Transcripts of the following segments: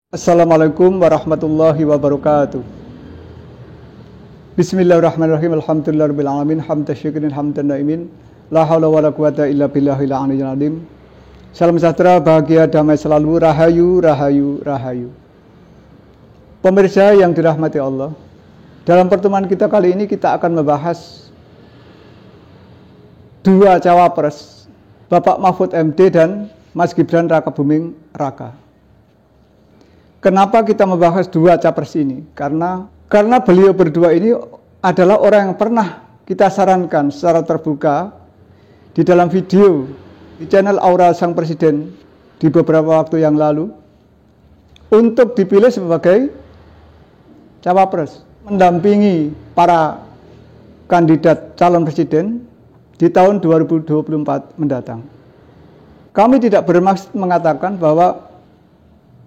Assalamualaikum warahmatullahi wabarakatuh. Bismillahirrahmanirrahim. Alhamdulillahirabbil alamin. Hamdan syakirin hamdan naimin. La haula wala quwata illa billahil aliyyil azim. Salam sejahtera, bahagia, damai selalu, rahayu, rahayu, rahayu. Pemirsa yang dirahmati Allah, dalam pertemuan kita kali ini kita akan membahas dua cawapres, Bapak Mahfud MD dan Mas Gibran Rakabuming Raka. Kenapa kita membahas dua capres ini? Karena beliau berdua ini adalah orang yang pernah kita sarankan secara terbuka di dalam video di channel Aura Sang Presiden di beberapa waktu yang lalu untuk dipilih sebagai cawapres mendampingi para kandidat calon presiden di tahun 2024 mendatang. Kami tidak bermaksud mengatakan bahwa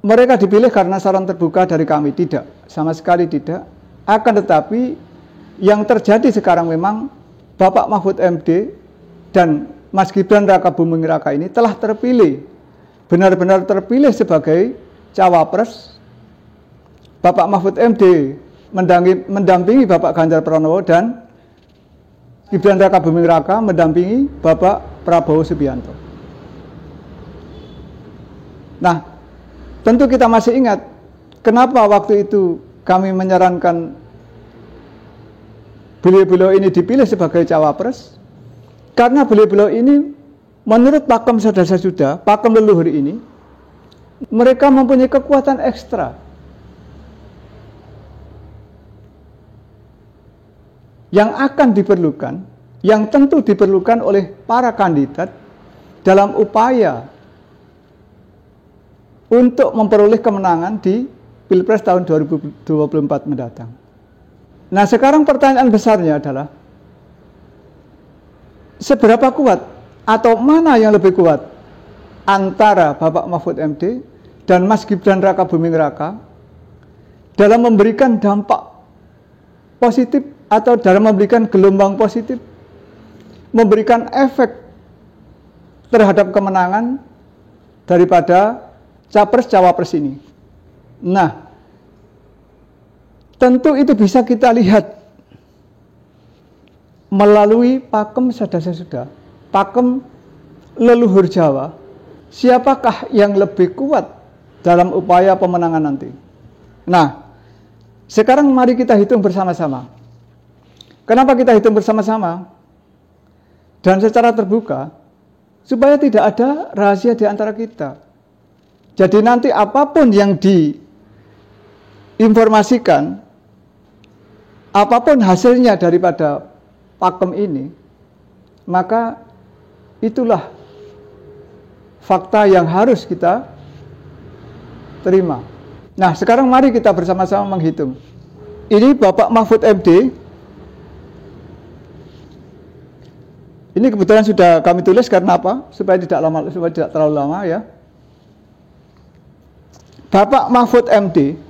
mereka dipilih karena saran terbuka dari kami, tidak, sama sekali tidak. Akan tetapi yang terjadi sekarang memang Bapak Mahfud MD dan Mas Gibran Rakabuming Raka ini telah terpilih, benar-benar terpilih sebagai cawapres. Bapak Mahfud MD mendampingi Bapak Ganjar Pranowo dan Gibran Rakabuming Raka mendampingi Bapak Prabowo Subianto. Nah, tentu kita masih ingat kenapa waktu itu kami menyarankan beliau-beliau ini dipilih sebagai cawapres. Karena beliau-beliau ini menurut pakem saudara-saudara, pakem leluhur ini, mereka mempunyai kekuatan ekstra yang akan diperlukan, yang tentu diperlukan oleh para kandidat dalam upaya untuk memperoleh kemenangan di Pilpres tahun 2024 mendatang. Nah, sekarang pertanyaan besarnya adalah seberapa kuat atau mana yang lebih kuat antara Bapak Mahfud MD dan Mas Gibran Rakabuming Raka dalam memberikan dampak positif atau dalam memberikan gelombang positif, memberikan efek terhadap kemenangan daripada capres-cawapres ini. Nah, tentu itu bisa kita lihat melalui pakem saudara-saudara, pakem leluhur Jawa, siapakah yang lebih kuat dalam upaya pemenangan nanti. Nah, sekarang mari kita hitung bersama-sama. Kenapa kita hitung bersama-sama? Dan secara terbuka, supaya tidak ada rahasia di antara kita. Jadi nanti apapun yang diinformasikan, apapun hasilnya daripada pakem ini, maka itulah fakta yang harus kita terima. Nah, sekarang mari kita bersama-sama menghitung. Ini Bapak Mahfud MD. Ini kebetulan sudah kami tulis karena apa? Supaya tidak terlalu lama ya. Bapak Mahfud MD,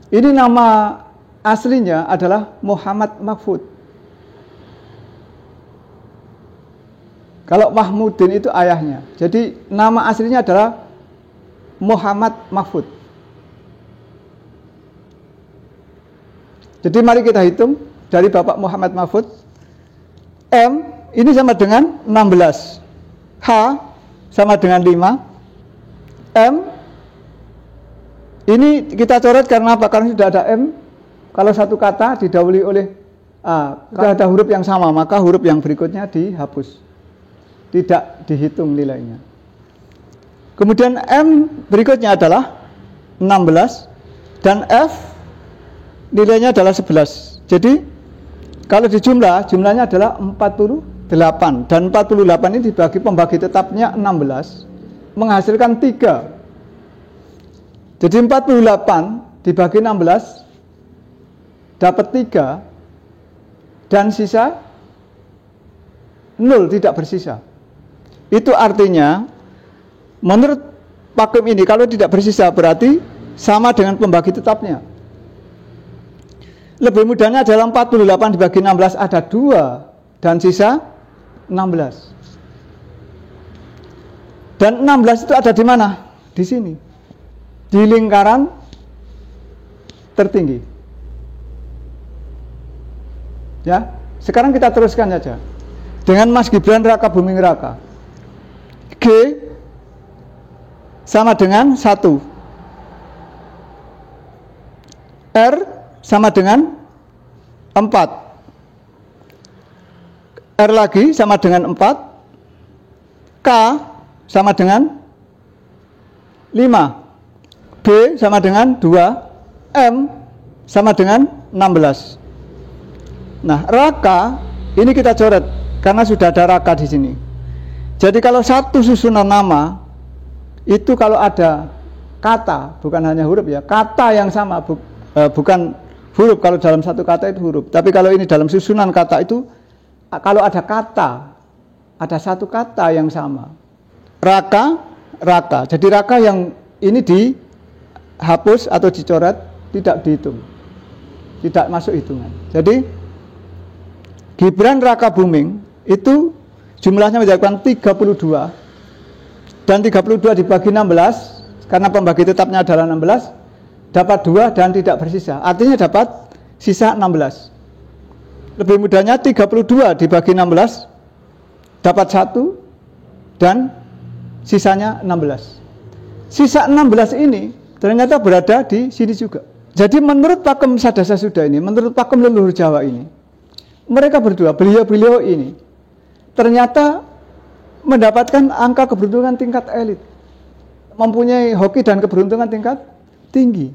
ini nama aslinya adalah Muhammad Mahfud. Kalau Mahmudin itu ayahnya. Jadi nama aslinya adalah Muhammad Mahfud. Jadi mari kita hitung dari Bapak Muhammad Mahfud. M ini sama dengan 16. H sama dengan 5. M ini kita coret karena apa? Karena sudah ada M. Kalau satu kata didahului oleh A, kalau ada huruf yang sama, maka huruf yang berikutnya dihapus. Tidak dihitung nilainya. Kemudian M berikutnya adalah 16 dan F nilainya adalah 11. Jadi kalau dijumlah, jumlahnya adalah 48 dan 48 ini dibagi pembagi tetapnya 16 menghasilkan 3. Jadi 48 dibagi 16 dapat 3 dan sisa 0, tidak bersisa. Itu artinya menurut pakem ini kalau tidak bersisa berarti sama dengan pembagi tetapnya. Lebih mudahnya adalah 48 dibagi 16 ada 2 dan sisa 16. Dan 16 itu ada di mana? Di sini. di lingkaran tertinggi. Ya, sekarang kita teruskan saja dengan Mas Gibran Raka Buming Raka. G sama dengan 1, R sama dengan 4, R lagi sama dengan 4, K sama dengan 5, B sama dengan 2, M sama dengan 16. Nah, Raka ini kita coret karena sudah ada Raka di sini. Jadi kalau satu susunan nama itu kalau ada kata, bukan hanya huruf ya, kata yang sama, bukan huruf. Kalau dalam satu kata itu huruf, tapi kalau ini dalam susunan kata itu, kalau ada kata, ada satu kata yang sama, Raka, Raka. Jadi Raka yang ini dihapus atau dicoret, tidak dihitung, tidak masuk hitungan. Jadi Gibran Raka Buming itu jumlahnya menjadikan 32, dan 32 dibagi 16 karena pembagi tetapnya adalah 16, dapat 2 dan tidak bersisa, artinya dapat sisa 16. Lebih mudahnya 32 dibagi 16 dapat 1 dan sisanya 16. Sisa 16 ini ternyata berada di sini juga. Jadi menurut Pakem Sadasa Suda ini, menurut Pakem Leluhur Jawa ini, mereka berdua, beliau-beliau ini ternyata mendapatkan angka keberuntungan tingkat elit, mempunyai hoki dan keberuntungan tingkat tinggi.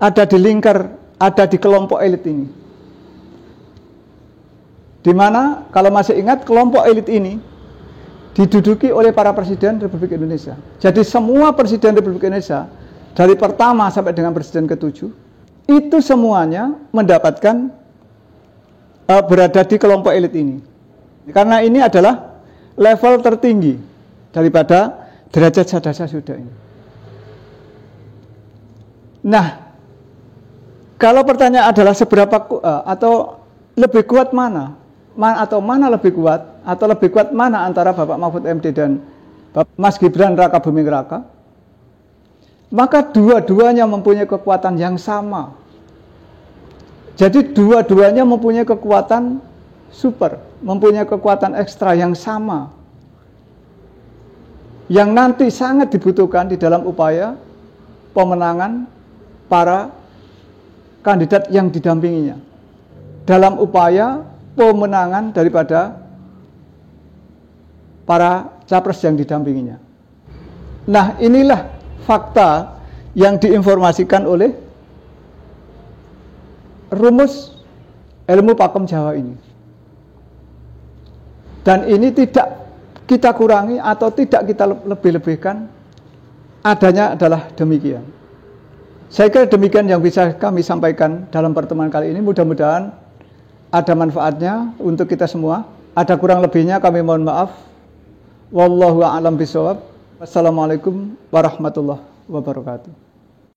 Ada di lingkar, ada di kelompok elit ini. Dimana kalau masih ingat, kelompok elit ini diduduki oleh para presiden Republik Indonesia. Jadi semua presiden Republik Indonesia dari pertama sampai dengan presiden ke-7 itu semuanya mendapatkan berada di kelompok elit ini. Karena ini adalah level tertinggi daripada derajat Sadasa Suda ini. Nah, kalau pertanyaan adalah seberapa atau lebih kuat mana? Atau mana lebih kuat? Atau lebih kuat mana antara Bapak Mahfud MD dan Bapak Mas Gibran Raka Buming Raka? Maka dua-duanya mempunyai kekuatan yang sama. Jadi dua-duanya mempunyai kekuatan super, mempunyai kekuatan ekstra yang sama, yang nanti sangat dibutuhkan di dalam upaya pemenangan para kandidat yang didampinginya, dalam upaya pemenangan daripada para capres yang didampinginya. Nah, inilah fakta yang diinformasikan oleh rumus ilmu Pakem Jawa ini. Dan ini tidak kita kurangi atau tidak kita lebih-lebihkan, adanya adalah demikian. Saya kira demikian yang bisa kami sampaikan dalam pertemuan kali ini. Mudah-mudahan ada manfaatnya untuk kita semua. Ada kurang lebihnya kami mohon maaf. Wallahu a'lam bishawab. Wassalamualaikum warahmatullahi wabarakatuh.